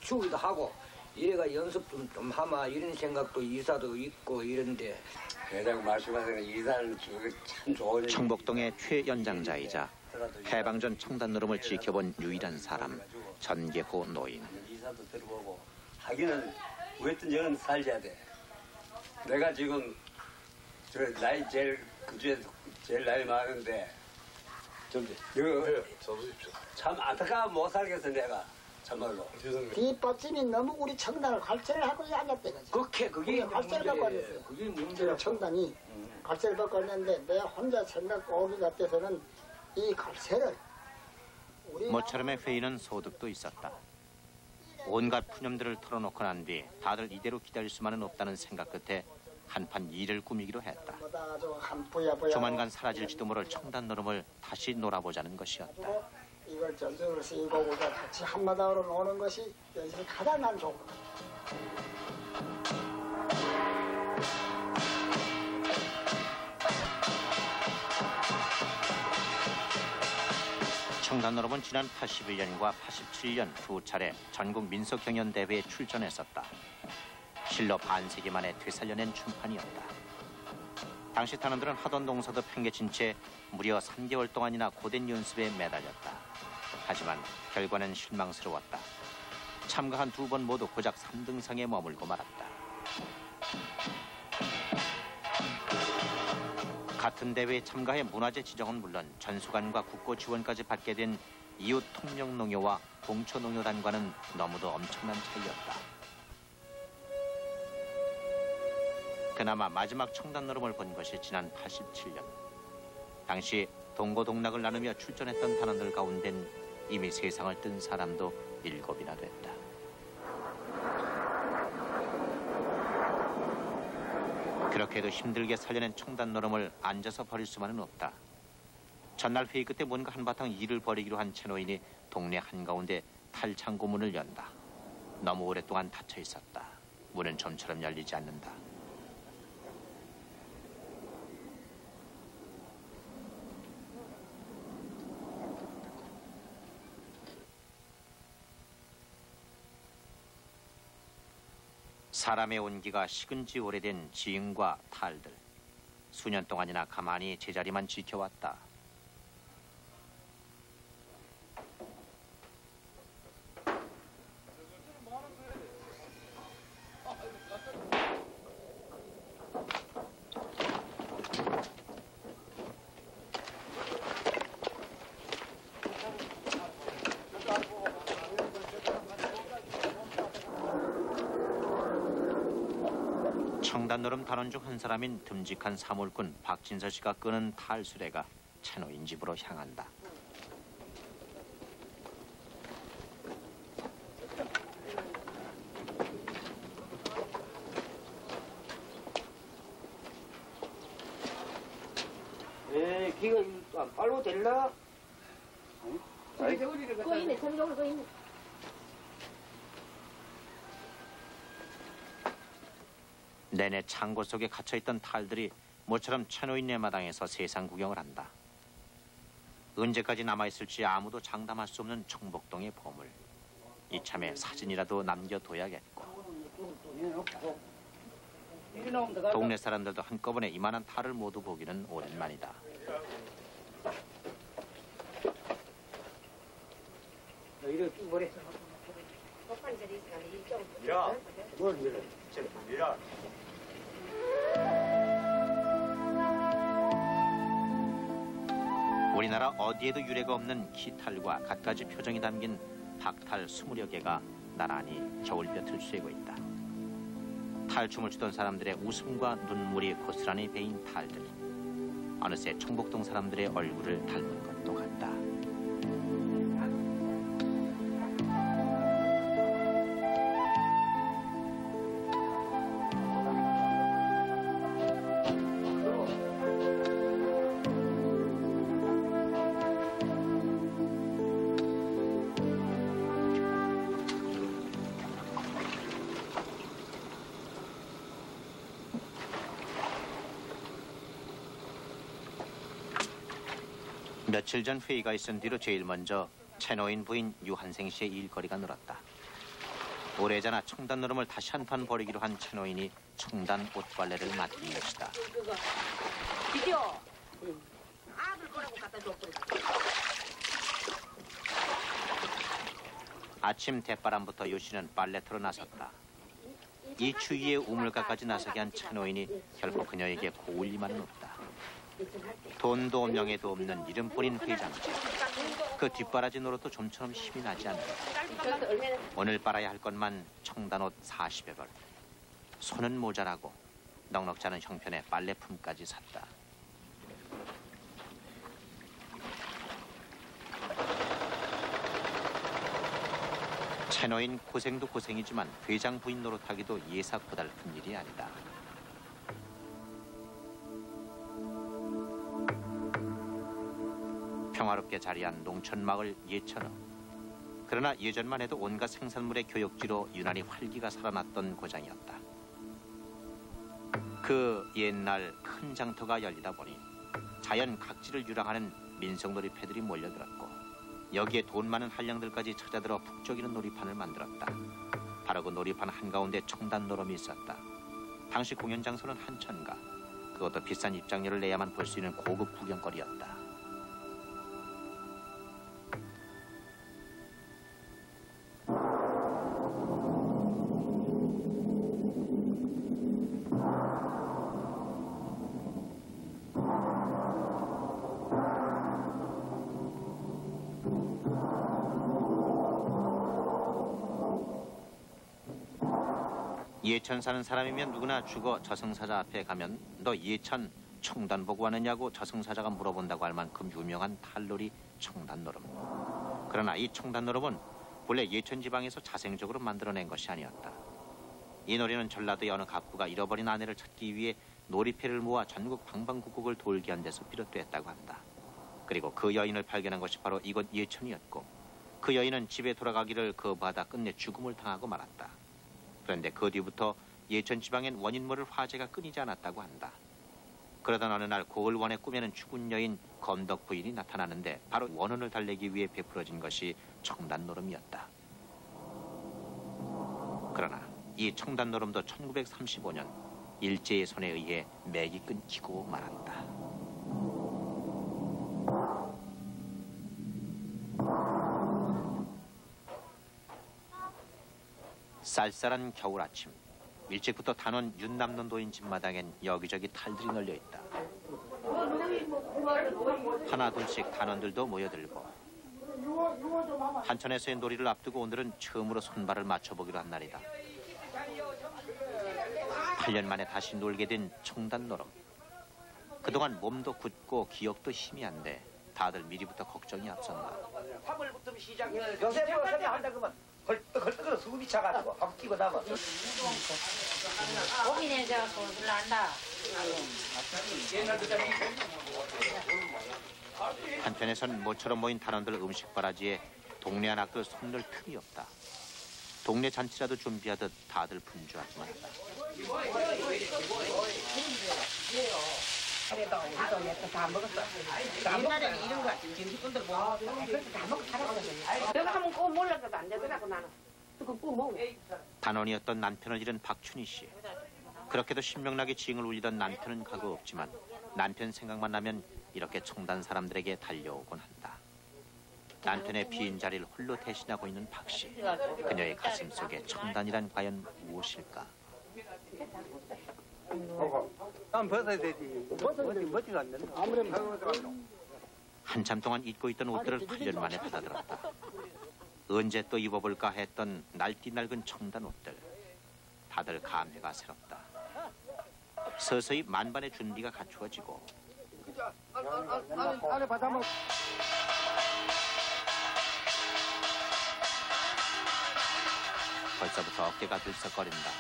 비추기도 하고 이래가 연습 좀 하마 이런 생각도 이사도 있고 이런데. 회장 말씀하시는 이사는 참 좋은. 청복동의 최연장자이자 해방 전 청단 노름을 지켜본 유일한 사람 전계호 노인. 이사도 들어보고 하기는 왜든 저는 살려야 돼. 내가 지금 저 나이 제일 그중에서 제일 나이 많은데 참 안타까워 못 살겠어 내가 참말로. 뒷받침이 너무 우리 청단을 갈채를 하고 앉았대. 그게 갈채를 받고 앉았어요. 그게 문제라. 청단이 갈채를 받고 앉았는데 내가 혼자 생각 오기 같아서는 이 갈채를 모처럼의 회의는 소득도 있었다. 온갖 푸념들을 털어놓고 난 뒤 다들 이대로 기다릴 수만은 없다는 생각 끝에 한판 일을 꾸미기로 했다. 조만간 사라질지도 모를 청단 노름을 다시 놀아보자는 것이었다. 이걸 전술을 쓰이고 우리가 같이 한마당으로 노는 것이 여기서 가장 난 좋은 것. 청단 노름은 지난 81년과 87년 두 차례 전국 민속경연대회에 출전했었다. 실로 반세기 만에 되살려낸 춤판이었다. 당시 단원들은 하던 동서도 팽개친 채 무려 3개월 동안이나 고된 연습에 매달렸다. 하지만 결과는 실망스러웠다. 참가한 두 번 모두 고작 3등상에 머물고 말았다. 같은 대회에 참가해 문화재 지정은 물론 전수관과 국고 지원까지 받게 된 이웃 통영농협와 동초농협단과는 너무도 엄청난 차이였다. 그나마 마지막 청단 노름을 본 것이 지난 87년. 당시 동고동락을 나누며 출전했던 단원들 가운데는 이미 세상을 뜬 사람도 7이나 됐다. 그렇게도 힘들게 살려낸 청단 노름을 앉아서 버릴 수만은 없다. 전날 회의 끝에 뭔가 한바탕 일을 벌이기로 한 채노인이 동네 한가운데 탈창고 문을 연다. 너무 오랫동안 닫혀 있었다. 문은 좀처럼 열리지 않는다. 사람의 온기가 식은 지 오래된 지응과 탈들. 수년 동안이나 가만히 제자리만 지켜왔다. 청단 노름 단원 중 한 사람인 듬직한 사물꾼 박진서 씨가 끄는 탈수레가 채노인 집으로 향한다. 기가 빨로 될라? 그거 있네, 전적으로 그거 있네. 내내 창고 속에 갇혀있던 탈들이 모처럼 채노인네 마당에서 세상 구경을 한다. 언제까지 남아있을지 아무도 장담할 수 없는 청복동의 보물. 이참에 사진이라도 남겨둬야겠고. 동네 사람들도 한꺼번에 이만한 탈을 모두 보기는 오랜만이다. 야, 뭘 밀어? 밀어. 우리나라 어디에도 유례가 없는 기탈과 갖가지 표정이 담긴 박탈 20여 개가 나란히 겨울볕을 쐬고 있다. 탈춤을 추던 사람들의 웃음과 눈물이 고스란히 배인 탈들. 어느새 청복동 사람들의 얼굴을 닮은 것도 같다. 며칠 전 회의가 있은 뒤로 제일 먼저 채노인 부인 유한생 씨의 일거리가 늘었다. 오래전에 청단 노름을 다시 한판 벌이기로 한 채노인이 청단 옷빨래를 맡긴 것이다. 비디오. 아들 거라고 갖다 줘. 아침 대바람부터 요씨는 빨래터로 나섰다. 이 추위에 우물가까지 나서게 한 채노인이 결코 그녀에게 고울 리만은 없다. 돈도 명예도 없는 이름뿐인 회장집. 그 뒷바라지 노릇도 좀처럼 힘이 나지 않는다. 오늘 빨아야 할 것만 청단옷 40여 벌. 손은 모자라고 넉넉지 않은 형편의 빨래품까지 샀다. 채노인 고생도 고생이지만 회장 부인 노릇하기도 예사 고달픈 일이 아니다. 평화롭게 자리한 농촌마을 예천읍. 그러나 예전만 해도 온갖 생산물의 교역지로 유난히 활기가 살아났던 고장이었다. 그 옛날 큰 장터가 열리다 보니 자연 각지를 유랑하는 민속놀이패들이 몰려들었고 여기에 돈 많은 한량들까지 찾아들어 북적이는 놀이판을 만들었다. 바로 그 놀이판 한가운데 청단 노름이 있었다. 당시 공연 장소는 한천가. 그것도 비싼 입장료를 내야만 볼 수 있는 고급 구경거리였다. 예천 사는 사람이면 누구나 죽어 저승사자 앞에 가면 너 예천 청단 보고 왔느냐고 저승사자가 물어본다고 할 만큼 유명한 탈놀이 청단노름. 그러나 이 청단노름은 본래 예천 지방에서 자생적으로 만들어낸 것이 아니었다. 이 놀이는 전라도의 어느 갑부가 잃어버린 아내를 찾기 위해 놀이패를 모아 전국 방방곡곡을 돌게 한 데서 비롯됐다고 한다. 그리고 그 여인을 발견한 것이 바로 이곳 예천이었고 그 여인은 집에 돌아가기를 거부하다 끝내 죽음을 당하고 말았다. 그런데 그 뒤부터 예천 지방엔 원인 모를 화재가 끊이지 않았다고 한다. 그러던 어느 날 고을원의 꿈에는 죽은 여인 검덕 부인이 나타나는데 바로 원혼을 달래기 위해 베풀어진 것이 청단노름이었다. 그러나 이 청단노름도 1935년 일제의 손에 의해 맥이 끊기고 말았다. 쌀쌀한 겨울 아침, 일찍부터 단원 윤남는 노인 집마당엔 여기저기 탈들이 널려 있다. 하나둘씩 단원들도 모여들고 한천에서의 놀이를 앞두고 오늘은 처음으로 손발을 맞춰보기로 한 날이다. 8년 만에 다시 놀게 된 청단노름. 그동안 몸도 굳고 기억도 희미한데 다들 미리부터 걱정이 앞선다. 3월부터 시작해. 요새 뭐 한다 그러면 헐떡헐떡 숨이 차가지고 밥 끼고 남아. 고민해 저 소술 난다. 한편에선 모처럼 모인 단원들 음식 바라지에 동네 한학들 손을 틈이 없다. 동네 잔치라도 준비하듯 다들 분주하지만 그래도 우리도 몇개 다 먹었어. 옛날에는 이런 거 김치분들 뭐 그렇게 다 먹고 살았거든요. 내가 하면 꼭 몰라서도 안 되더라고 나는. 그거 꼭 먹어. 단원이었던 남편을 잃은 박춘희 씨. 그렇게도 신명나게 징을 울리던 남편은 가고 없지만 남편 생각만 나면 이렇게 청단 사람들에게 달려오곤 한다. 남편의 빈 자리를 홀로 대신하고 있는 박 씨. 그녀의 가슴 속에 청단이란 과연 무엇일까? 난 벗어야 되지. 벗지가 안 된다. 한참 동안 잊고 있던 옷들을 8년 만에 받아들었다. 언제 또 입어볼까 했던 날띠 낡은 청단 옷들. 다들 감회가 새롭다. 서서히 만반의 준비가 갖추어지고 벌써부터 어깨가 들썩거린다.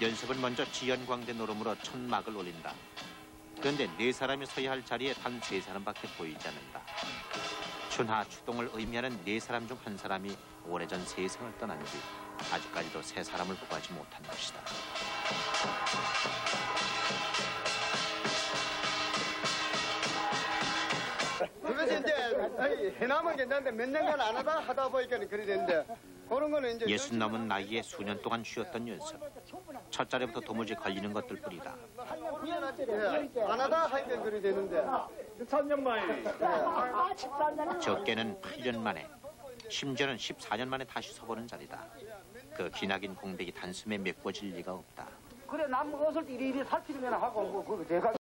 연습은 먼저 지연광대 노름으로 첫 막을 올린다. 그런데 네 사람이 서야 할 자리에 단 세 사람밖에 보이지 않는다. 춘하 추동을 의미하는 네 사람 중 한 사람이 오래전 세상을 떠난 뒤 아직까지도 세 사람을 구하지 못한 것이다. 해남은 괜찮은데 몇 년간 안 하다 보니까 그래 되는데 그런 거는 이제 60 넘은 나이에 수년 동안 쉬었던 연습. 첫자리부터 도무지 걸리는 것들 뿐이다. 안 하다 하니까 그래 되는데 13년 만에 적게는 8년 만에, 심지어는 14년 만에 다시 서보는 자리다. 그 기나긴 공백이 단숨에 메꿔질 리가 없다. 그래 남 옷을 이리 살피면 하고 뭐 그거 내가